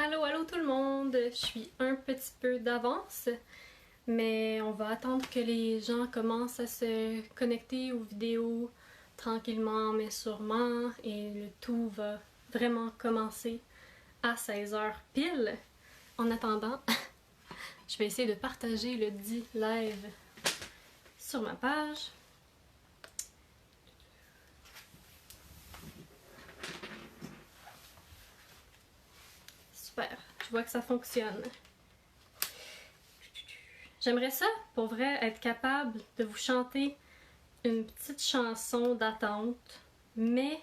Allô, allô tout le monde! Je suis un petit peu d'avance, mais on va attendre que les gens commencent à se connecter aux vidéos tranquillement mais sûrement et le tout va vraiment commencer à 16h pile. En attendant, je vais essayer de partager le dit live sur ma page. Super, je vois que ça fonctionne. J'aimerais ça, pour vrai, être capable de vous chanter une petite chanson d'attente, mais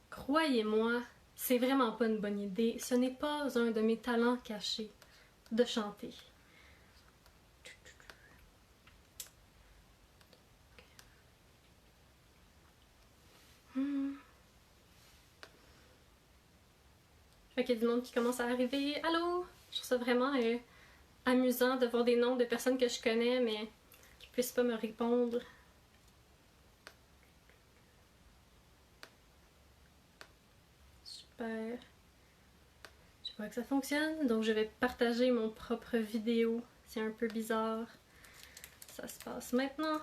croyez-moi, c'est vraiment pas une bonne idée. Ce n'est pas un de mes talents cachés de chanter. Fait qu'il y a du monde qui commence à arriver. Allô? Je trouve ça vraiment amusant de voir des noms de personnes que je connais, mais qui puissent pas me répondre. Super. Je vois que ça fonctionne, donc je vais partager mon propre vidéo. C'est un peu bizarre. Ça se passe maintenant.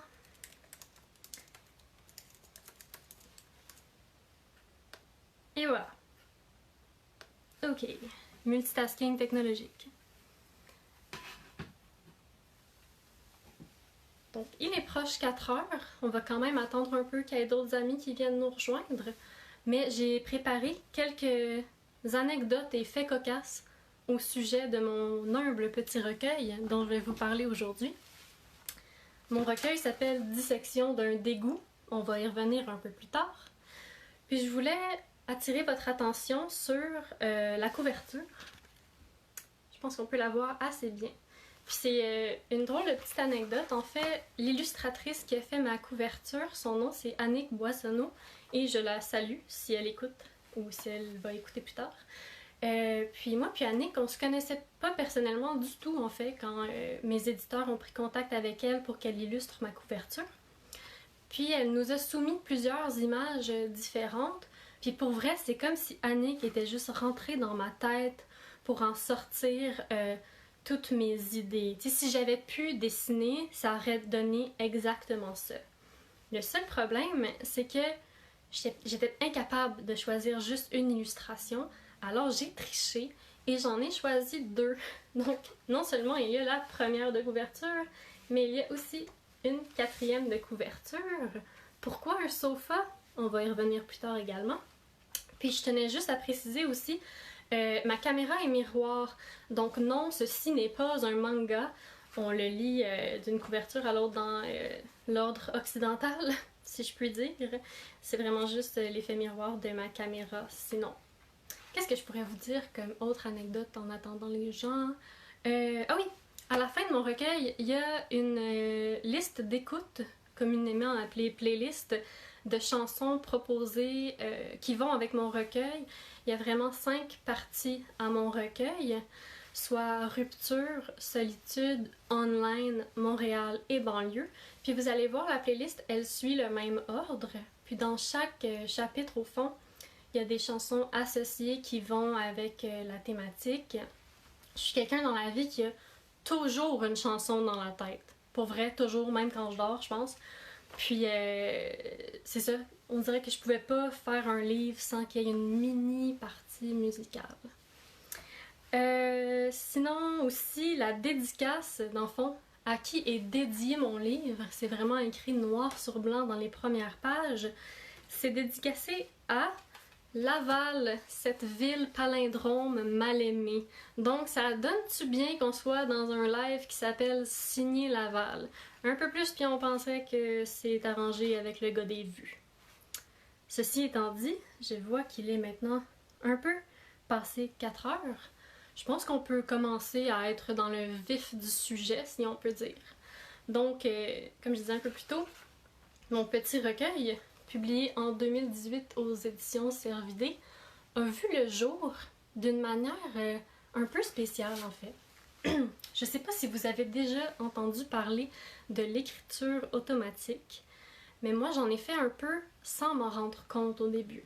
Et voilà. Ok. Multitasking technologique. Donc, il est proche 4 heures. On va quand même attendre un peu qu'il y ait d'autres amis qui viennent nous rejoindre. Mais j'ai préparé quelques anecdotes et faits cocasses au sujet de mon humble petit recueil dont je vais vous parler aujourd'hui. Mon recueil s'appelle Dissection d'un dégoût. On va y revenir un peu plus tard. Puis je voulais attirer votre attention sur la couverture. Je pense qu'on peut la voir assez bien. Puis c'est une drôle de petite anecdote. En fait, l'illustratrice qui a fait ma couverture, son nom c'est Annick Boissonneau et je la salue si elle écoute ou si elle va écouter plus tard. Puis moi puis Annick, on se connaissait pas personnellement du tout en fait quand mes éditeurs ont pris contact avec elle pour qu'elle illustre ma couverture. Puis elle nous a soumis plusieurs images différentes. Puis pour vrai, c'est comme si Annick était juste rentrée dans ma tête pour en sortir toutes mes idées. T'sais, si j'avais pu dessiner, ça aurait donné exactement ça. Le seul problème, c'est que j'étais incapable de choisir juste une illustration, alors j'ai triché et j'en ai choisi deux. Donc, non seulement il y a la première de couverture, mais il y a aussi une quatrième de couverture. Pourquoi un sofa? On va y revenir plus tard également. Puis je tenais juste à préciser aussi, ma caméra est miroir, donc non, ceci n'est pas un manga. On le lit d'une couverture à l'autre dans l'ordre occidental, si je puis dire. C'est vraiment juste l'effet miroir de ma caméra, sinon. Qu'est-ce que je pourrais vous dire comme autre anecdote en attendant les gens? Ah oui, à la fin de mon recueil, il y a une liste d'écoute, communément appelée playlist, de chansons proposées qui vont avec mon recueil. Il y a vraiment 5 parties à mon recueil, soit rupture, solitude, online, Montréal et banlieue. Puis vous allez voir, la playlist, elle suit le même ordre. Puis dans chaque chapitre, au fond, il y a des chansons associées qui vont avec la thématique. Je suis quelqu'un dans la vie qui a toujours une chanson dans la tête. Pour vrai, toujours, même quand je dors, je pense. Puis, c'est ça. On dirait que je pouvais pas faire un livre sans qu'il y ait une mini partie musicale. Sinon, aussi, la dédicace, dans le fond, à qui est dédié mon livre, c'est vraiment écrit noir sur blanc dans les premières pages. C'est dédicacé à Laval, cette ville palindrome mal aimée. Donc ça donne-tu bien qu'on soit dans un live qui s'appelle Signer Laval? Un peu plus, puis on penserait que c'est arrangé avec le gars des vues. Ceci étant dit, je vois qu'il est maintenant un peu passé 4 heures. Je pense qu'on peut commencer à être dans le vif du sujet, si on peut dire. Donc, comme je disais un peu plus tôt, mon petit recueil, publié en 2018 aux éditions Cervidé, a vu le jour d'une manière un peu spéciale en fait. Je sais pas si vous avez déjà entendu parler de l'écriture automatique, mais moi j'en ai fait un peu sans m'en rendre compte au début.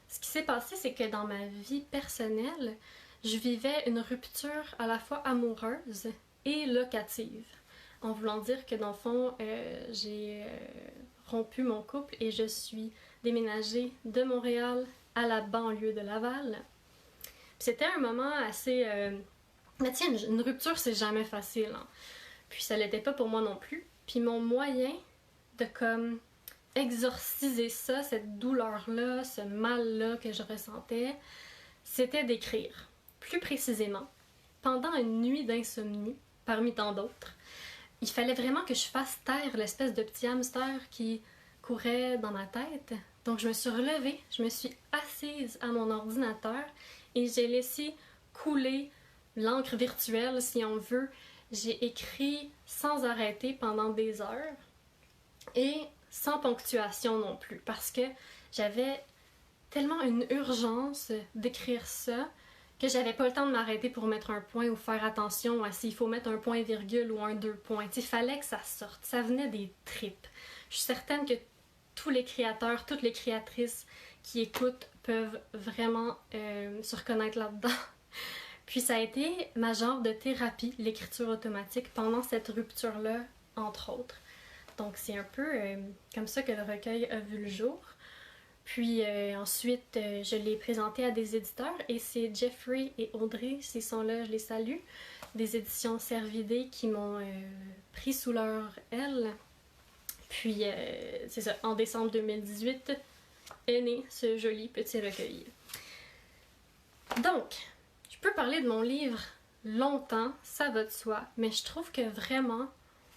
Ce qui s'est passé, c'est que dans ma vie personnelle, je vivais une rupture à la fois amoureuse et locative. En voulant dire que dans le fond, j'ai rompu mon couple et je suis déménagée de Montréal à la banlieue de Laval. Puis c'était un moment assez... Mais tiens, une rupture, c'est jamais facile. Hein. Puis ça l'était pas pour moi non plus. Puis mon moyen de comme exorciser ça, cette douleur-là, ce mal-là que je ressentais, c'était d'écrire. Plus précisément, pendant une nuit d'insomnie, parmi tant d'autres, il fallait vraiment que je fasse taire l'espèce de petit hamster qui courait dans ma tête. Donc je me suis relevée, je me suis assise à mon ordinateur et j'ai laissé couler l'encre virtuelle, si on veut. J'ai écrit sans arrêter pendant des heures et sans ponctuation non plus, parce que j'avais tellement une urgence d'écrire ça que j'avais pas le temps de m'arrêter pour mettre un point ou faire attention à s'il faut mettre un point virgule ou un deux points. Il fallait que ça sorte, ça venait des tripes. Je suis certaine que tous les créateurs, toutes les créatrices qui écoutent peuvent vraiment se reconnaître là-dedans. Puis ça a été ma genre de thérapie, l'écriture automatique, pendant cette rupture-là, entre autres. Donc c'est un peu comme ça que le recueil a vu le jour. Puis ensuite, je l'ai présenté à des éditeurs et c'est Jeffrey et Audrey, s'ils sont là, je les salue, des éditions Cervidé qui m'ont pris sous leur aile. Puis c'est ça, en décembre 2018 est né ce joli petit recueil. Donc, je peux parler de mon livre longtemps, ça va de soi, mais je trouve que vraiment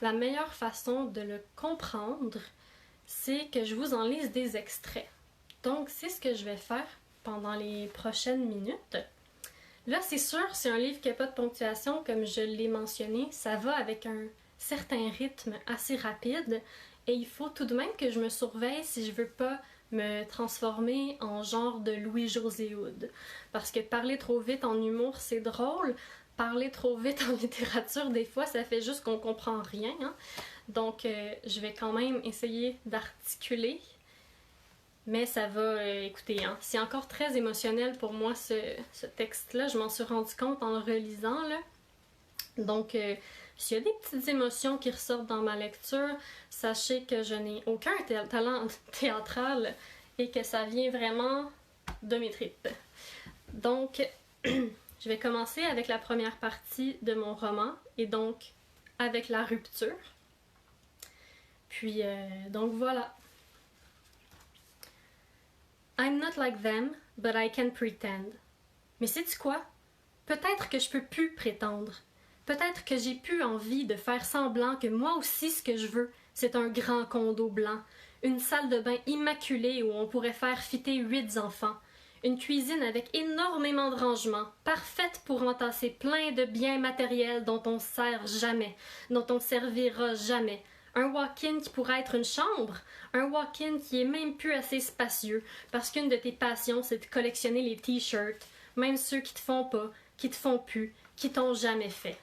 la meilleure façon de le comprendre, c'est que je vous en lise des extraits. Donc, c'est ce que je vais faire pendant les prochaines minutes. Là, c'est sûr, c'est un livre qui n'a pas de ponctuation, comme je l'ai mentionné. Ça va avec un certain rythme assez rapide et il faut tout de même que je me surveille si je veux pas me transformer en genre de Louis-José Hood. Parce que parler trop vite en humour, c'est drôle. Parler trop vite en littérature, des fois, ça fait juste qu'on comprend rien. Hein? Donc, je vais quand même essayer d'articuler. Mais ça va, écoutez, hein, c'est encore très émotionnel pour moi ce texte-là. Je m'en suis rendu compte en le relisant. Là. Donc, s'il y a des petites émotions qui ressortent dans ma lecture, sachez que je n'ai aucun talent théâtral et que ça vient vraiment de mes tripes. Donc, je vais commencer avec la première partie de mon roman et donc avec la rupture. Puis, donc voilà. I'm not like them, but I can pretend. Mais sais-tu quoi? Peut-être que je peux plus prétendre. Peut-être que j'ai plus envie de faire semblant que moi aussi ce que je veux, c'est un grand condo blanc, une salle de bain immaculée où on pourrait faire fitter 8 enfants, une cuisine avec énormément de rangements, parfaite pour entasser plein de biens matériels dont on sert jamais, dont on servira jamais, un walk-in qui pourrait être une chambre, un walk-in qui est même plus assez spacieux parce qu'une de tes passions c'est de collectionner les t-shirts, même ceux qui te font pas, qui te font plus, qui t'ont jamais fait.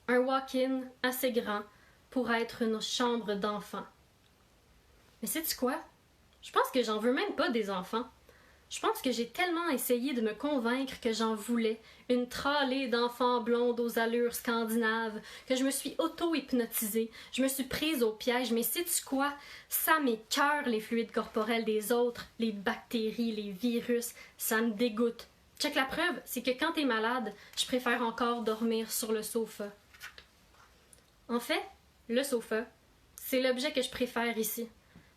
Un walk-in assez grand pour être une chambre d'enfant. Mais sais-tu quoi? Je pense que j'en veux même pas des enfants. Je pense que j'ai tellement essayé de me convaincre que j'en voulais, une tralée d'enfants blondes aux allures scandinaves, que je me suis auto-hypnotisée, je me suis prise au piège, mais sais-tu quoi? Ça m'écoeure les fluides corporels des autres, les bactéries, les virus, ça me dégoûte. Check la preuve, c'est que quand t'es malade, je préfère encore dormir sur le sofa. En fait, le sofa, c'est l'objet que je préfère ici.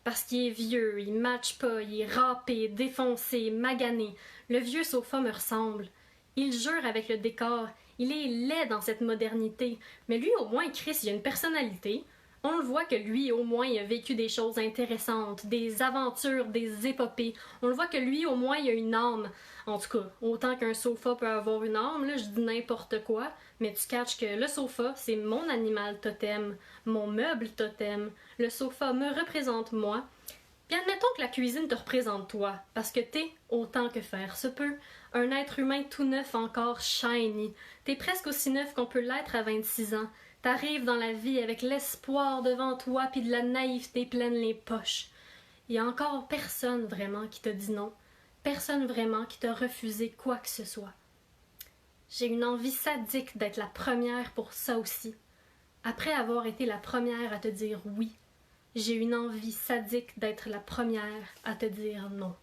Parce qu'il est vieux, il matche pas, il est râpé, défoncé, magané. Le vieux sofa me ressemble. Il jure avec le décor, il est laid dans cette modernité. Mais lui, au moins, Chris, il a une personnalité. On le voit que lui, au moins, il a vécu des choses intéressantes, des aventures, des épopées. On le voit que lui, au moins, il a une âme. En tout cas, autant qu'un sofa peut avoir une âme, là, je dis n'importe quoi. Mais tu catches que le sofa, c'est mon animal totem, mon meuble totem. Le sofa me représente moi. Puis admettons que la cuisine te représente toi, parce que t'es, autant que faire se peut, un être humain tout neuf encore shiny. T'es presque aussi neuf qu'on peut l'être à 26 ans. T'arrives dans la vie avec l'espoir devant toi puis de la naïveté pleine les poches. Il y a encore personne vraiment qui t'a dit non. Personne vraiment qui t'a refusé quoi que ce soit. J'ai une envie sadique d'être la première pour ça aussi. Après avoir été la première à te dire oui, j'ai une envie sadique d'être la première à te dire non.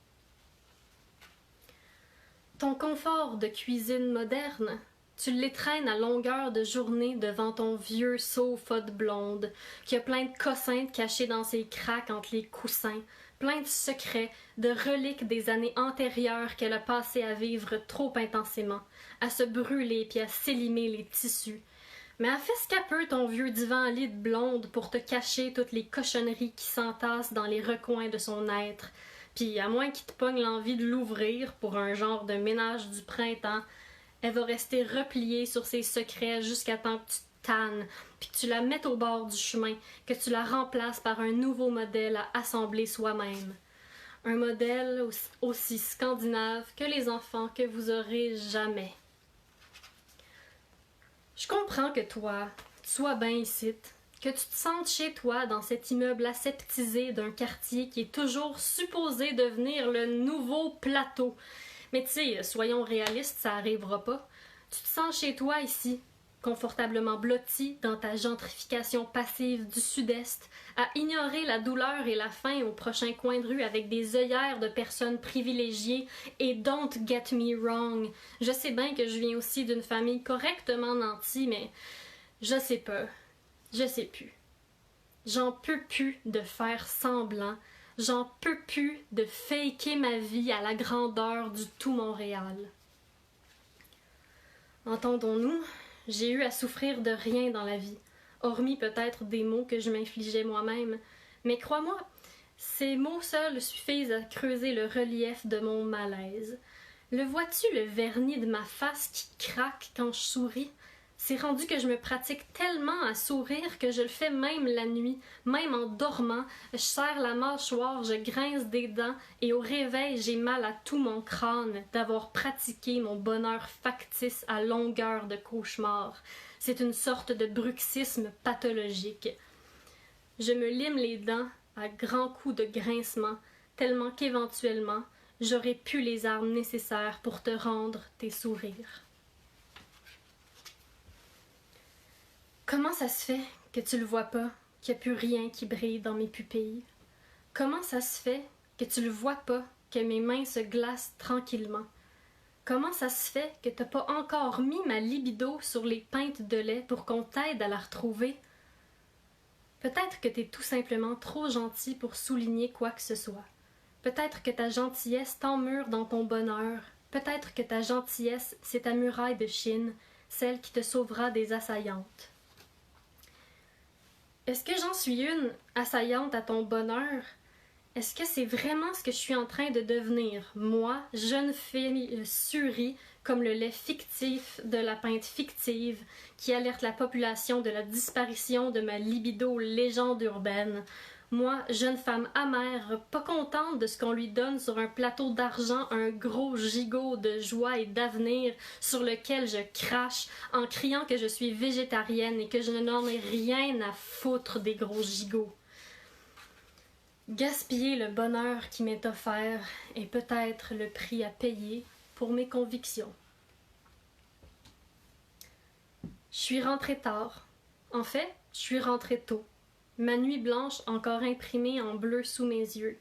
Ton confort de cuisine moderne, tu l'étraînes à longueur de journée devant ton vieux sofa de blonde, qui a plein de cossins cachés dans ses craques entre les coussins, plein de secrets, de reliques des années antérieures qu'elle a passées à vivre trop intensément, à se brûler puis à s'élimer les tissus. Mais elle fait ce qu'elle peut, ton vieux divan-lit de blonde, pour te cacher toutes les cochonneries qui s'entassent dans les recoins de son être. Puis, à moins qu'il te pogne l'envie de l'ouvrir pour un genre de ménage du printemps, elle va rester repliée sur ses secrets jusqu'à temps que tu te tannes, puis que tu la mettes au bord du chemin, que tu la remplaces par un nouveau modèle à assembler soi-même. Un modèle aussi scandinave que les enfants que vous aurez jamais. Je comprends que toi, tu sois bien ici, que tu te sentes chez toi dans cet immeuble aseptisé d'un quartier qui est toujours supposé devenir le nouveau plateau. Mais tu sais, soyons réalistes, ça arrivera pas. Tu te sens chez toi ici, confortablement blotti dans ta gentrification passive du sud-est, à ignorer la douleur et la faim au prochain coin de rue avec des œillères de personnes privilégiées et don't get me wrong. Je sais bien que je viens aussi d'une famille correctement nantie, mais je sais pas. Je sais plus. J'en peux plus de faire semblant. J'en peux plus de faker ma vie à la grandeur du tout Montréal. Entendons-nous, j'ai eu à souffrir de rien dans la vie, hormis peut-être des maux que je m'infligeais moi-même, mais crois-moi, ces mots seuls suffisent à creuser le relief de mon malaise. Le vois-tu, le vernis de ma face qui craque quand je souris? C'est rendu que je me pratique tellement à sourire que je le fais même la nuit, même en dormant. Je serre la mâchoire, je grince des dents et au réveil, j'ai mal à tout mon crâne d'avoir pratiqué mon bonheur factice à longueur de cauchemar. C'est une sorte de bruxisme pathologique. Je me lime les dents à grands coups de grincement, tellement qu'éventuellement, j'aurai pu les armes nécessaires pour te rendre tes sourires. Comment ça se fait que tu le vois pas, qu'il n'y a plus rien qui brille dans mes pupilles? Comment ça se fait que tu le vois pas, que mes mains se glacent tranquillement? Comment ça se fait que t'as pas encore mis ma libido sur les pintes de lait pour qu'on t'aide à la retrouver? Peut-être que t'es tout simplement trop gentil pour souligner quoi que ce soit. Peut-être que ta gentillesse t'emmure dans ton bonheur. Peut-être que ta gentillesse, c'est ta muraille de Chine, celle qui te sauvera des assaillantes. Est-ce que j'en suis une, assaillante à ton bonheur? Est-ce que c'est vraiment ce que je suis en train de devenir, moi, jeune fille surie, comme le lait fictif de la pinte fictive, qui alerte la population de la disparition de ma libido légende urbaine? Moi, jeune femme amère, pas contente de ce qu'on lui donne sur un plateau d'argent un gros gigot de joie et d'avenir sur lequel je crache en criant que je suis végétarienne et que je n'en ai rien à foutre des gros gigots. Gaspiller le bonheur qui m'est offert est peut-être le prix à payer pour mes convictions. Je suis rentrée tard. En fait, je suis rentrée tôt. Ma nuit blanche encore imprimée en bleu sous mes yeux.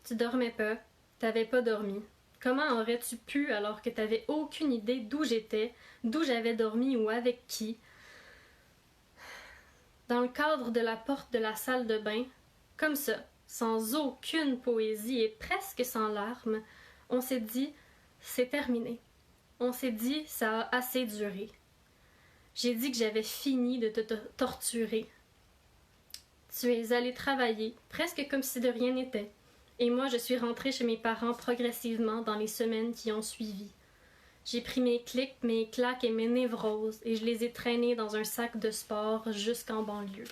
Tu dormais pas, t'avais pas dormi. Comment aurais-tu pu alors que t'avais aucune idée d'où j'étais, d'où j'avais dormi ou avec qui? Dans le cadre de la porte de la salle de bain, comme ça, sans aucune poésie et presque sans larmes, on s'est dit « c'est terminé ». On s'est dit « ça a assez duré ». J'ai dit que j'avais fini de te torturer. Tu es allé travailler, presque comme si de rien n'était, et moi je suis rentrée chez mes parents progressivement dans les semaines qui ont suivi. J'ai pris mes clics, mes claques et mes névroses, et je les ai traînés dans un sac de sport jusqu'en banlieue.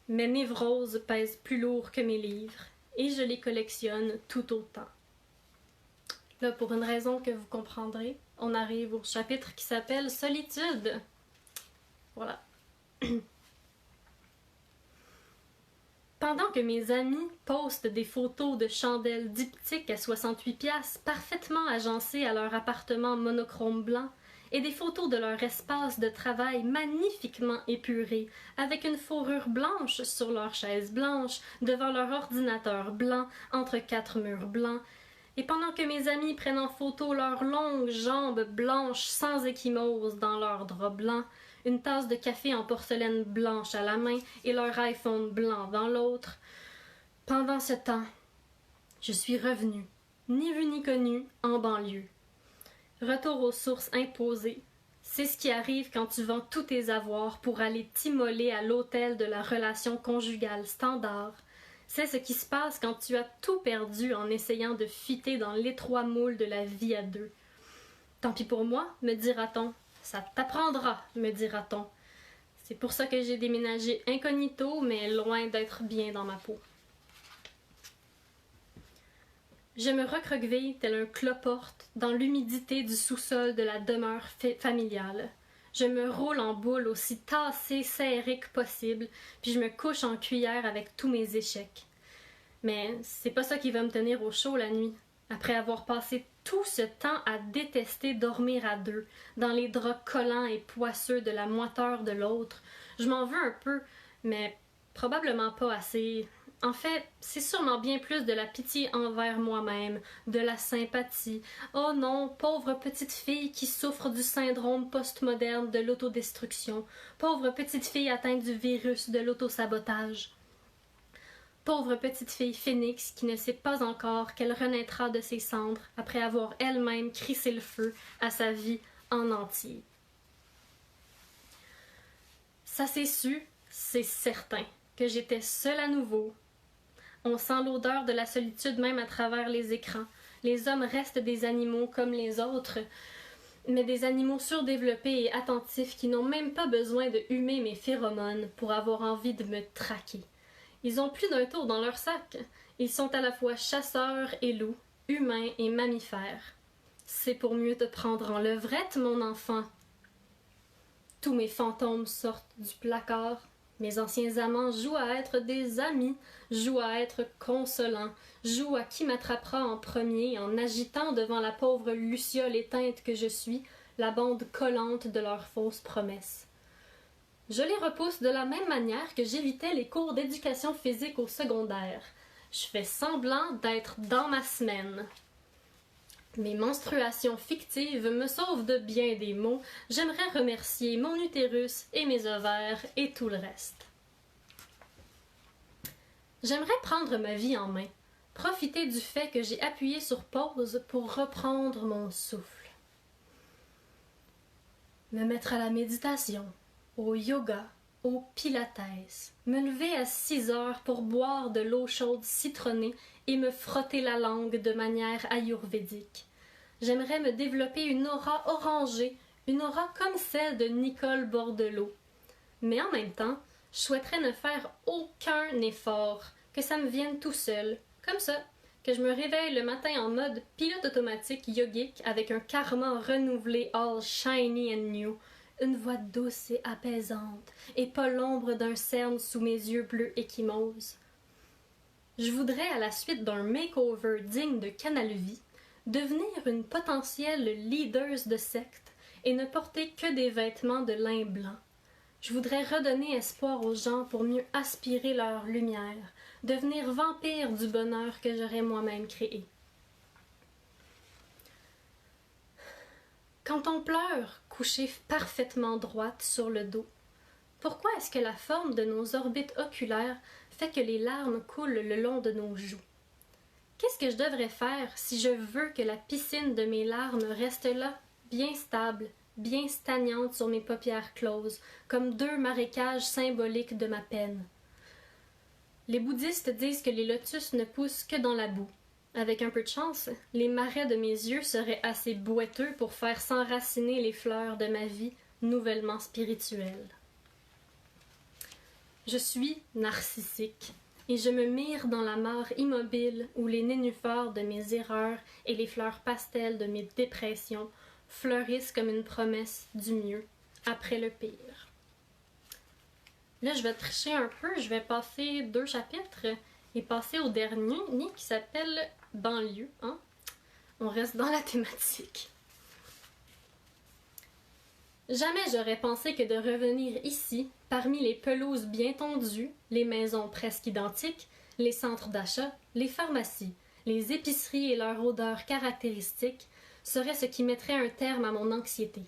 Mes névroses pèsent plus lourd que mes livres, et je les collectionne tout autant. Là, pour une raison que vous comprendrez, on arrive au chapitre qui s'appelle « Solitude ». Voilà. pendant que mes amis postent des photos de chandelles diptyques à 68 piastres parfaitement agencées à leur appartement monochrome blanc, et des photos de leur espace de travail magnifiquement épuré, avec une fourrure blanche sur leur chaise blanche, devant leur ordinateur blanc, entre 4 murs blancs, et pendant que mes amis prennent en photo leurs longues jambes blanches sans échymose dans leurs draps blancs, une tasse de café en porcelaine blanche à la main et leur iPhone blanc dans l'autre, pendant ce temps, je suis revenue, ni vue ni connue, en banlieue. Retour aux sources imposées. C'est ce qui arrive quand tu vends tous tes avoirs pour aller t'immoler à l'autel de la relation conjugale standard. C'est ce qui se passe quand tu as tout perdu en essayant de fitter dans l'étroit moule de la vie à deux. Tant pis pour moi, me dira-t-on. Ça t'apprendra, me dira-t-on. C'est pour ça que j'ai déménagé incognito, mais loin d'être bien dans ma peau. Je me recroqueville tel un cloporte dans l'humidité du sous-sol de la demeure familiale. Je me roule en boule aussi tassée, serrée que possible, puis je me couche en cuillère avec tous mes échecs. Mais c'est pas ça qui va me tenir au chaud la nuit. Après avoir passé tout ce temps à détester dormir à deux, dans les draps collants et poisseux de la moiteur de l'autre, je m'en veux un peu, mais probablement pas assez. En fait, c'est sûrement bien plus de la pitié envers moi-même, de la sympathie. Oh non, pauvre petite fille qui souffre du syndrome postmoderne de l'autodestruction, pauvre petite fille atteinte du virus de l'autosabotage. Pauvre petite fille phénix qui ne sait pas encore qu'elle renaîtra de ses cendres après avoir elle-même crissé le feu à sa vie en entier. Ça s'est su, c'est certain, que j'étais seule à nouveau. On sent l'odeur de la solitude même à travers les écrans. Les hommes restent des animaux comme les autres, mais des animaux surdéveloppés et attentifs qui n'ont même pas besoin de humer mes phéromones pour avoir envie de me traquer. Ils ont plus d'un tour dans leur sac. Ils sont à la fois chasseurs et loups, humains et mammifères. C'est pour mieux te prendre en levrette, mon enfant. Tous mes fantômes sortent du placard. Mes anciens amants jouent à être des amis, jouent à être consolants, jouent à qui m'attrapera en premier en agitant devant la pauvre luciole éteinte que je suis la bande collante de leurs fausses promesses. Je les repousse de la même manière que j'évitais les cours d'éducation physique au secondaire. Je fais semblant d'être dans ma semaine. Mes menstruations fictives me sauvent de bien des maux. J'aimerais remercier mon utérus et mes ovaires et tout le reste. J'aimerais prendre ma vie en main, profiter du fait que j'ai appuyé sur pause pour reprendre mon souffle. Me mettre à la méditation, au yoga, au pilates, me lever à 6 heures pour boire de l'eau chaude citronnée et me frotter la langue de manière ayurvédique. J'aimerais me développer une aura orangée, une aura comme celle de Nicole Bordelot. Mais en même temps, je souhaiterais ne faire aucun effort, que ça me vienne tout seul, comme ça, que je me réveille le matin en mode pilote automatique yogique avec un karma renouvelé all shiny and new, une voix douce et apaisante, et pas l'ombre d'un cerne sous mes yeux bleus échymoses. Je voudrais, à la suite d'un makeover digne de Canal Vie, devenir une potentielle leader de secte et ne porter que des vêtements de lin blanc. Je voudrais redonner espoir aux gens pour mieux aspirer leur lumière, devenir vampire du bonheur que j'aurais moi-même créé. Quand on pleure, couché parfaitement droite sur le dos, pourquoi est-ce que la forme de nos orbites oculaires fait que les larmes coulent le long de nos joues? Qu'est-ce que je devrais faire si je veux que la piscine de mes larmes reste là, bien stable, bien stagnante sur mes paupières closes, comme deux marécages symboliques de ma peine? Les bouddhistes disent que les lotus ne poussent que dans la boue. Avec un peu de chance, les marais de mes yeux seraient assez boiteux pour faire s'enraciner les fleurs de ma vie nouvellement spirituelle. Je suis narcissique, et je me mire dans la mare immobile où les nénuphars de mes erreurs et les fleurs pastel de mes dépressions fleurissent comme une promesse du mieux après le pire. Là, je vais tricher un peu, je vais passer 2 chapitres et passer au dernier qui s'appelle Banlieue. Hein? On reste dans la thématique. Jamais j'aurais pensé que de revenir ici, parmi les pelouses bien tondues, les maisons presque identiques, les centres d'achat, les pharmacies, les épiceries et leur odeur caractéristique, serait ce qui mettrait un terme à mon anxiété.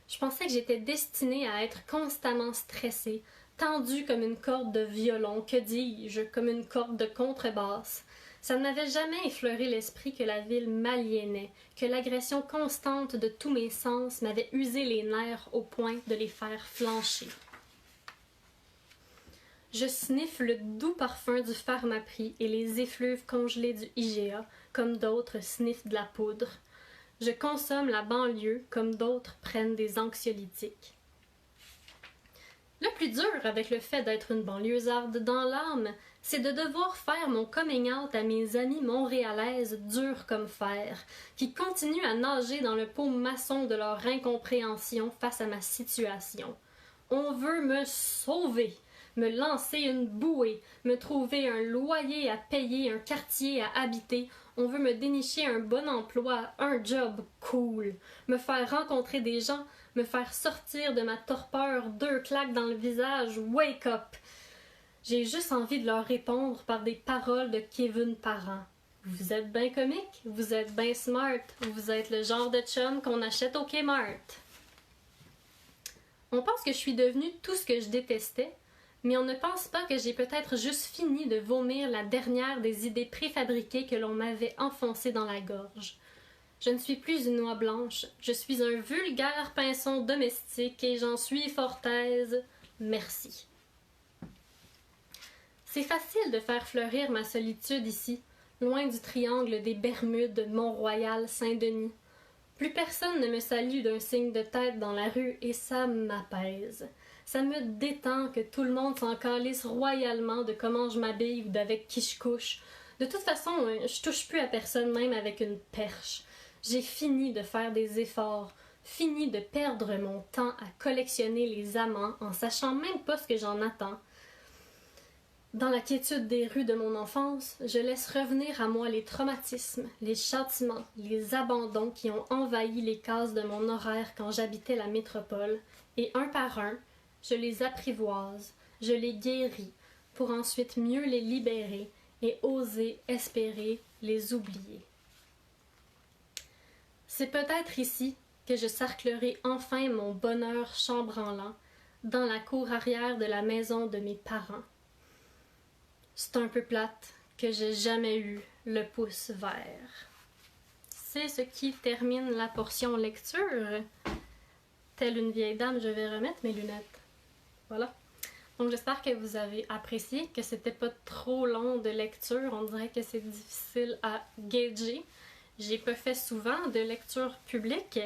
Je pensais que j'étais destinée à être constamment stressée, tendue comme une corde de violon, que dis-je, comme une corde de contrebasse. Ça ne m'avait jamais effleuré l'esprit que la ville m'aliénait, que l'agression constante de tous mes sens m'avait usé les nerfs au point de les faire flancher. Je sniffe le doux parfum du Pharmaprix et les effluves congelés du IGA, comme d'autres sniffent de la poudre. Je consomme la banlieue comme d'autres prennent des anxiolytiques. Le plus dur avec le fait d'être une banlieusarde dans l'âme, c'est de devoir faire mon coming out à mes amies montréalaises dures comme fer, qui continuent à nager dans le pot maçon de leur incompréhension face à ma situation. On veut me sauver, me lancer une bouée, me trouver un loyer à payer, un quartier à habiter. On veut me dénicher un bon emploi, un job cool, me faire rencontrer des gens, me faire sortir de ma torpeur, 2 claques dans le visage, wake up! J'ai juste envie de leur répondre par des paroles de Kevin Parent. Vous êtes bien comique, vous êtes bien smart, vous êtes le genre de chum qu'on achète au Kmart. On pense que je suis devenue tout ce que je détestais, mais on ne pense pas que j'ai peut-être juste fini de vomir la dernière des idées préfabriquées que l'on m'avait enfoncées dans la gorge. Je ne suis plus une noix blanche, je suis un vulgaire pinson domestique et j'en suis fort aise. Merci. C'est facile de faire fleurir ma solitude ici, loin du triangle des Bermudes, Mont-Royal, Saint-Denis. Plus personne ne me salue d'un signe de tête dans la rue et ça m'apaise. Ça me détend que tout le monde s'en calisse royalement de comment je m'habille ou d'avec qui je couche. De toute façon, je touche plus à personne même avec une perche. J'ai fini de faire des efforts, fini de perdre mon temps à collectionner les amants en sachant même pas ce que j'en attends. Dans la quiétude des rues de mon enfance, je laisse revenir à moi les traumatismes, les châtiments, les abandons qui ont envahi les cases de mon horaire quand j'habitais la métropole, et un par un, je les apprivoise, je les guéris, pour ensuite mieux les libérer et oser espérer les oublier. C'est peut-être ici que je sarclerai enfin mon bonheur chambranlant, dans la cour arrière de la maison de mes parents. C'est un peu plate que j'ai jamais eu le pouce vert. C'est ce qui termine la portion lecture. Telle une vieille dame, je vais remettre mes lunettes. Voilà. Donc j'espère que vous avez apprécié, que c'était pas trop long de lecture. On dirait que c'est difficile à gager. J'ai pas fait souvent de lecture publique,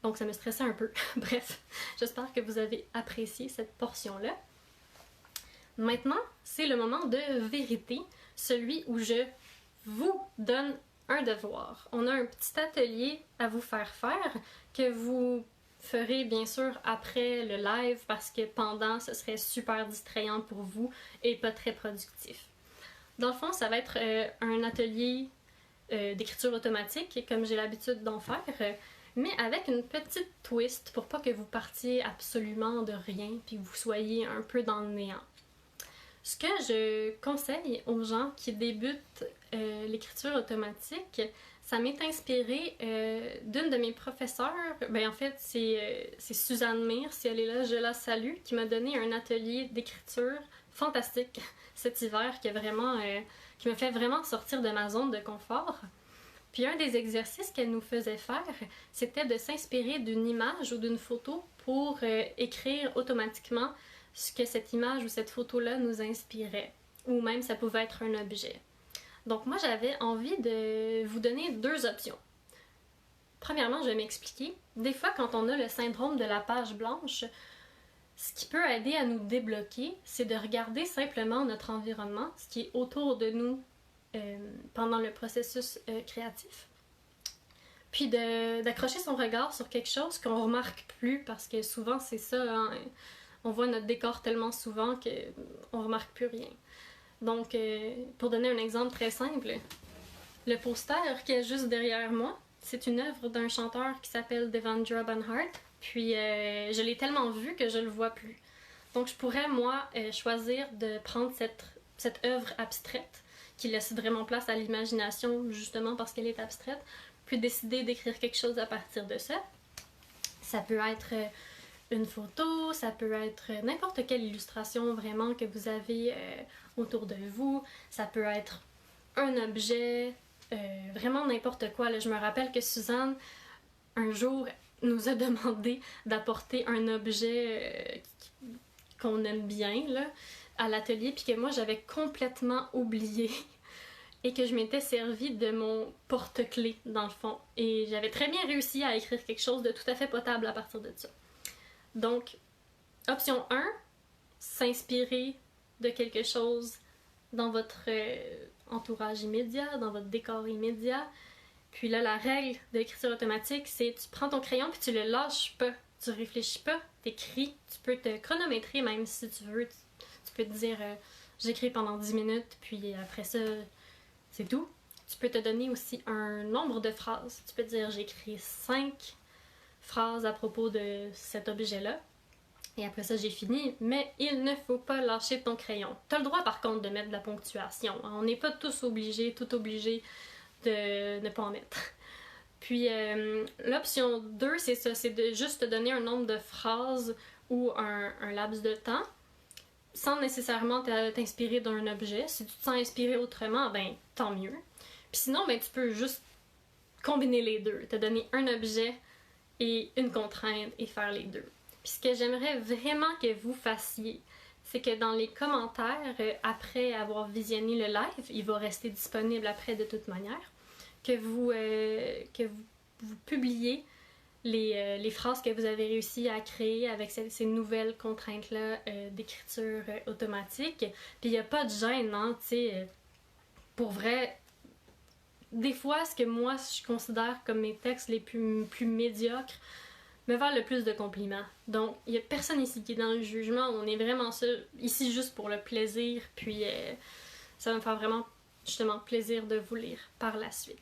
donc ça me stressait un peu. Bref, j'espère que vous avez apprécié cette portion-là. Maintenant, c'est le moment de vérité, celui où je vous donne un devoir. On a un petit atelier à vous faire que vous ferez bien sûr après le live parce que pendant, ce serait super distrayant pour vous et pas très productif. Dans le fond, ça va être un atelier d'écriture automatique, comme j'ai l'habitude d'en faire, mais avec une petite twist pour pas que vous partiez absolument de rien puis que vous soyez un peu dans le néant. Ce que je conseille aux gens qui débutent l'écriture automatique, ça m'est inspiré d'une de mes professeurs. En fait, c'est Suzanne Mire, si elle est là, je la salue, qui m'a donné un atelier d'écriture fantastique cet hiver qui me fait vraiment sortir de ma zone de confort. Puis un des exercices qu'elle nous faisait faire, c'était de s'inspirer d'une image ou d'une photo pour écrire automatiquement ce que cette image ou cette photo-là nous inspirait, ou même ça pouvait être un objet. Donc moi, j'avais envie de vous donner 2 options. Premièrement, je vais m'expliquer. Des fois, quand on a le syndrome de la page blanche, ce qui peut aider à nous débloquer, c'est de regarder simplement notre environnement, ce qui est autour de nous pendant le processus créatif. Puis d'accrocher son regard sur quelque chose qu'on remarque plus, parce que souvent c'est ça, hein? on voit notre décor tellement souvent qu'on remarque plus rien. Donc, pour donner un exemple très simple, le poster qui est juste derrière moi, c'est une œuvre d'un chanteur qui s'appelle Devendra Banhart. Puis, je l'ai tellement vu que je le vois plus. Donc, je pourrais, moi, choisir de prendre cette œuvre abstraite qui laisse vraiment place à l'imagination, justement parce qu'elle est abstraite, puis décider d'écrire quelque chose à partir de ça. Ça peut être une photo, ça peut être n'importe quelle illustration vraiment que vous avez autour de vous. Ça peut être un objet, vraiment n'importe quoi. Là, je me rappelle que Suzanne, un jour, nous a demandé d'apporter un objet qu'on aime bien là, à l'atelier, puis que moi, j'avais complètement oublié et que je m'étais servi de mon porte-clés, dans le fond. Et j'avais très bien réussi à écrire quelque chose de tout à fait potable à partir de ça. Donc, option 1, s'inspirer de quelque chose dans votre entourage immédiat, dans votre décor immédiat. Puis là, la règle de l'écriture automatique, c'est tu prends ton crayon puis tu le lâches pas. Tu réfléchis pas, t'écris. Tu peux te chronométrer même si tu veux. Tu peux te dire j'écris pendant 10 minutes, puis après ça, c'est tout. Tu peux te donner aussi un nombre de phrases. Tu peux te dire j'écris 5 phrases à propos de cet objet-là. Et après ça, j'ai fini. Mais il ne faut pas lâcher ton crayon. Tu as le droit, par contre, de mettre de la ponctuation. On n'est pas tous obligés, de ne pas en mettre. Puis, l'option 2, c'est ça. C'est de juste te donner un nombre de phrases ou un laps de temps sans nécessairement t'inspirer d'un objet. Si tu te sens inspiré autrement, ben tant mieux. Puis sinon, ben tu peux juste combiner les deux. Te donner un objet et une contrainte et faire les deux. Puis ce que j'aimerais vraiment que vous fassiez, c'est que dans les commentaires, après avoir visionné le live, il va rester disponible après de toute manière, que vous publiez les phrases que vous avez réussi à créer avec ces nouvelles contraintes-là d'écriture automatique. Puis il n'y a pas de gêne, hein, tu sais. Pour vrai, des fois, ce que moi je considère comme mes textes les plus médiocres me valent le plus de compliments. Donc, il n'y a personne ici qui est dans le jugement. On est vraiment ici juste pour le plaisir. Puis, ça va me faire vraiment, justement, plaisir de vous lire par la suite.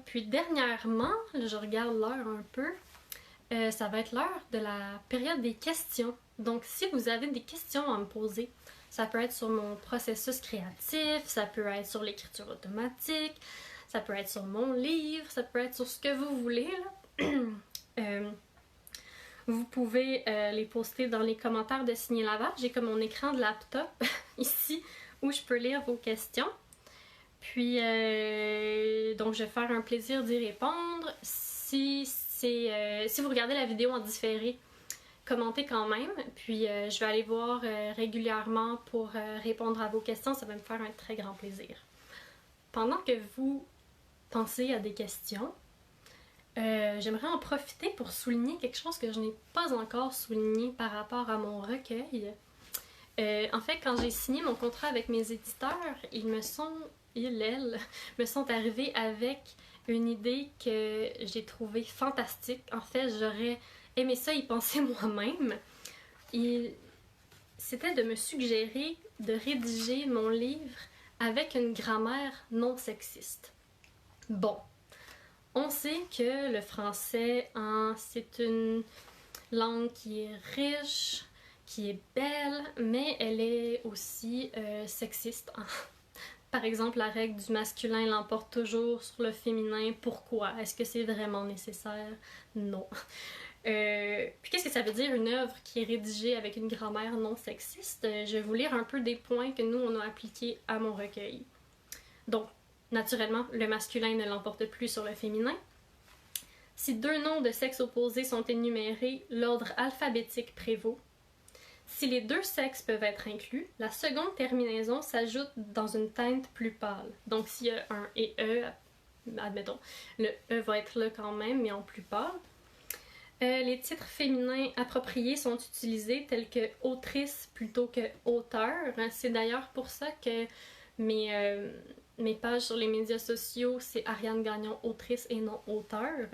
Puis dernièrement, je regarde l'heure un peu, ça va être l'heure de la période des questions. Donc si vous avez des questions à me poser, ça peut être sur mon processus créatif, ça peut être sur l'écriture automatique, ça peut être sur mon livre, ça peut être sur ce que vous voulez, là. Vous pouvez les poster dans les commentaires de Signer Lavage. J'ai comme mon écran de laptop ici où je peux lire vos questions. Puis, donc, je vais faire un plaisir d'y répondre. Si vous regardez la vidéo en différé, commentez quand même. Puis, je vais aller voir régulièrement pour répondre à vos questions. Ça va me faire un très grand plaisir. Pendant que vous pensez à des questions, j'aimerais en profiter pour souligner quelque chose que je n'ai pas encore souligné par rapport à mon recueil. En fait, quand j'ai signé mon contrat avec mes éditeurs, elles me sont arrivés avec une idée que j'ai trouvée fantastique. En fait, j'aurais aimé ça y penser moi-même. C'était de me suggérer de rédiger mon livre avec une grammaire non sexiste. Bon, on sait que le français, c'est une langue qui est riche, qui est belle, mais elle est aussi sexiste. Par exemple, la règle du masculin l'emporte toujours sur le féminin. Pourquoi? Est-ce que c'est vraiment nécessaire? Non. Puis qu'est-ce que ça veut dire une œuvre qui est rédigée avec une grammaire non sexiste? Je vais vous lire un peu des points que nous, on a appliqués à mon recueil. Donc, naturellement, le masculin ne l'emporte plus sur le féminin. Si deux noms de sexe opposés sont énumérés, l'ordre alphabétique prévaut. Si les deux sexes peuvent être inclus, la seconde terminaison s'ajoute dans une teinte plus pâle. Donc s'il y a un et E, admettons, le E va être là quand même, mais en plus pâle. Les titres féminins appropriés sont utilisés tels que autrice plutôt que auteur. C'est d'ailleurs pour ça que mes pages sur les médias sociaux, c'est Ariane Gagnon, autrice et non auteur.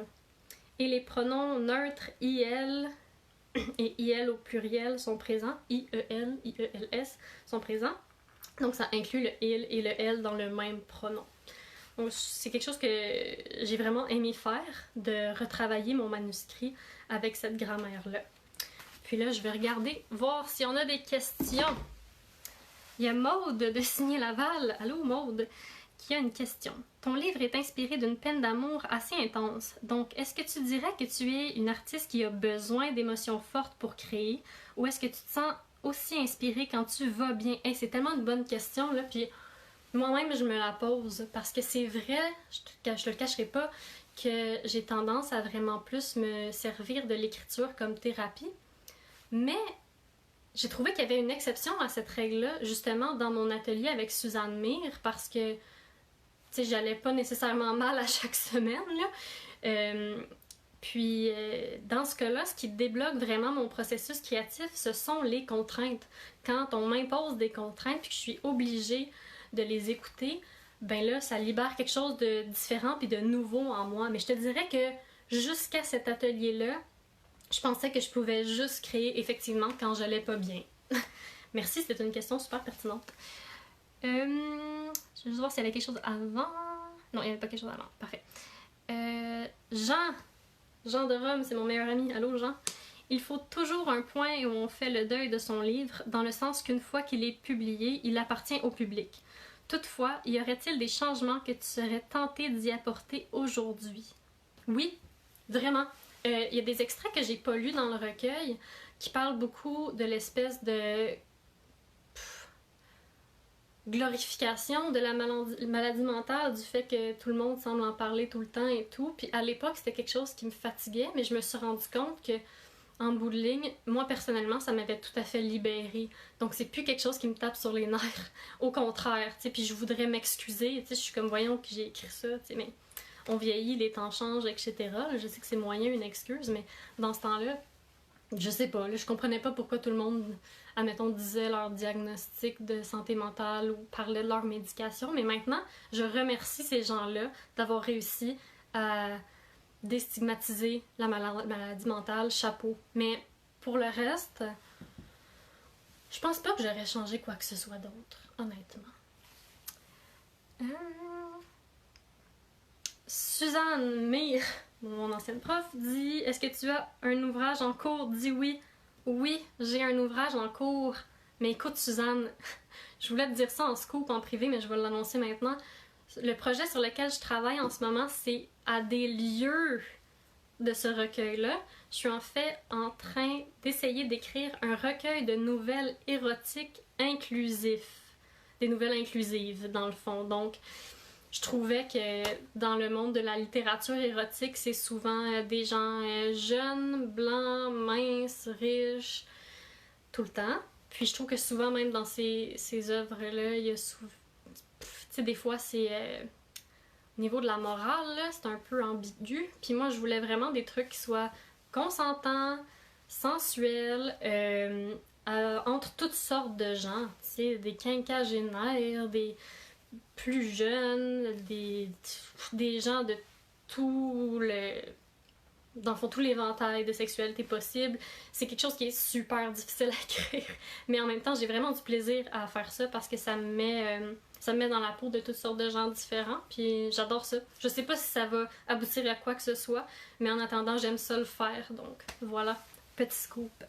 Et les pronoms neutres IL et IL au pluriel sont présents, IEL, IELS sont présents. Donc ça inclut le il et le elle dans le même pronom. Donc c'est quelque chose que j'ai vraiment aimé faire, de retravailler mon manuscrit avec cette grammaire-là. Puis là, je vais regarder, voir si on a des questions. Il y a Maude de Signé-Laval. Allô Maude, qui a une question. Ton livre est inspiré d'une peine d'amour assez intense. Donc, est-ce que tu dirais que tu es une artiste qui a besoin d'émotions fortes pour créer? Ou est-ce que tu te sens aussi inspirée quand tu vas bien? Hey, c'est tellement une bonne question, là. Puis moi-même, je me la pose. Parce que c'est vrai, je te le cacherai pas, que j'ai tendance à vraiment plus me servir de l'écriture comme thérapie. Mais j'ai trouvé qu'il y avait une exception à cette règle-là, justement, dans mon atelier avec Suzanne Mire, parce que tu sais, j'allais pas nécessairement mal à chaque semaine, là. Puis, dans ce cas-là, ce qui débloque vraiment mon processus créatif, ce sont les contraintes. Quand on m'impose des contraintes puis que je suis obligée de les écouter, ben là, ça libère quelque chose de différent puis de nouveau en moi. Mais je te dirais que jusqu'à cet atelier-là, je pensais que je pouvais juste créer effectivement quand j'allais pas bien. Merci, c'était une question super pertinente. Je vais juste voir s'il y avait quelque chose avant. Non, il n'y avait pas quelque chose avant. Parfait. Jean de Rome, c'est mon meilleur ami. Allô, Jean? Il faut toujours un point où on fait le deuil de son livre, dans le sens qu'une fois qu'il est publié, il appartient au public. Toutefois, y aurait-il des changements que tu serais tenté d'y apporter aujourd'hui? Oui, vraiment. Il y a des extraits que j'ai pas lus dans le recueil qui parlent beaucoup de l'espèce de glorification de la maladie mentale, du fait que tout le monde semble en parler tout le temps et tout. Puis à l'époque, c'était quelque chose qui me fatiguait, mais je me suis rendu compte que, en bout de ligne, moi personnellement, ça m'avait tout à fait libérée. Donc c'est plus quelque chose qui me tape sur les nerfs. Au contraire, tu sais, puis je voudrais m'excuser, tu sais, je suis comme, voyons que j'ai écrit ça, tu sais, mais on vieillit, les temps changent, etc. Là, je sais que c'est moyen une excuse, mais dans ce temps-là, je sais pas, là, je comprenais pas pourquoi tout le monde, admettons, disait leur diagnostic de santé mentale ou parlait de leur médication, mais maintenant, je remercie ces gens-là d'avoir réussi à déstigmatiser la maladie mentale, chapeau. Mais pour le reste, je pense pas que j'aurais changé quoi que ce soit d'autre, honnêtement. Suzanne Mire, mon ancienne prof, dit: est-ce que tu as un ouvrage en cours? Dis oui. Oui, j'ai un ouvrage en cours. Mais écoute, Suzanne, je voulais te dire ça en scoop, en privé, mais je vais l'annoncer maintenant. Le projet sur lequel je travaille en ce moment, c'est à des lieux de ce recueil-là. Je suis en fait en train d'essayer d'écrire un recueil de nouvelles érotiques inclusifs. Des nouvelles inclusives, dans le fond. Donc, je trouvais que dans le monde de la littérature érotique, c'est souvent des gens jeunes, blancs, minces, riches, tout le temps. Puis je trouve que souvent, même dans ces œuvres-là, il y a souvent... Tu sais, des fois, c'est... au niveau de la morale, là, c'est un peu ambigu. Puis moi, je voulais vraiment des trucs qui soient consentants, sensuels, entre toutes sortes de gens. Tu sais, des quinquagénaires, des plus jeunes, des gens de tout le... dans le fond, tout l'éventail de sexualité possible. C'est quelque chose qui est super difficile à écrire. Mais en même temps, j'ai vraiment du plaisir à faire ça parce que ça me met dans la peau de toutes sortes de gens différents. Puis j'adore ça. Je sais pas si ça va aboutir à quoi que ce soit, mais en attendant, j'aime ça le faire. Donc voilà, petit scoop.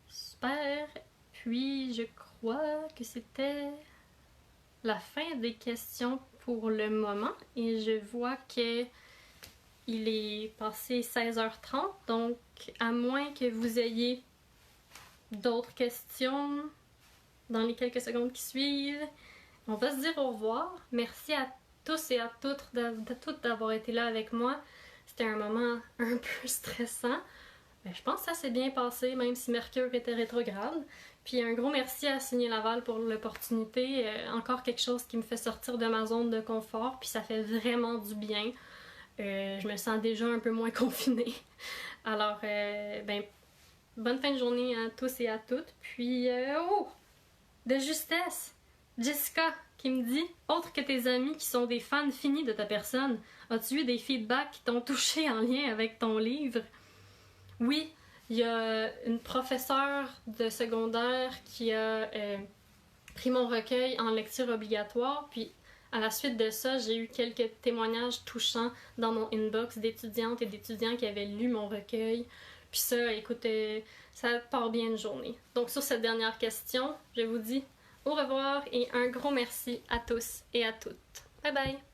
Super. Puis je crois que c'était la fin des questions pour le moment. Et je vois que il est passé 16h30, donc à moins que vous ayez d'autres questions dans les quelques secondes qui suivent, on va se dire au revoir. Merci à tous et à toutes d'avoir été là avec moi. C'était un moment un peu stressant. Mais je pense que ça s'est bien passé, même si Mercure était rétrograde. Puis un gros merci à Signé-Laval pour l'opportunité. Encore quelque chose qui me fait sortir de ma zone de confort, puis ça fait vraiment du bien. Je me sens déjà un peu moins confinée. Alors, bonne fin de journée à tous et à toutes. Puis, de justesse, Jessica qui me dit: autre que tes amis qui sont des fans finis de ta personne, as-tu eu des feedbacks qui t'ont touché en lien avec ton livre? Oui, il y a une professeure de secondaire qui a pris mon recueil en lecture obligatoire, puis à la suite de ça, j'ai eu quelques témoignages touchants dans mon inbox d'étudiantes et d'étudiants qui avaient lu mon recueil. Puis ça, écoute, ça part bien une journée. Donc sur cette dernière question, je vous dis au revoir et un gros merci à tous et à toutes. Bye bye!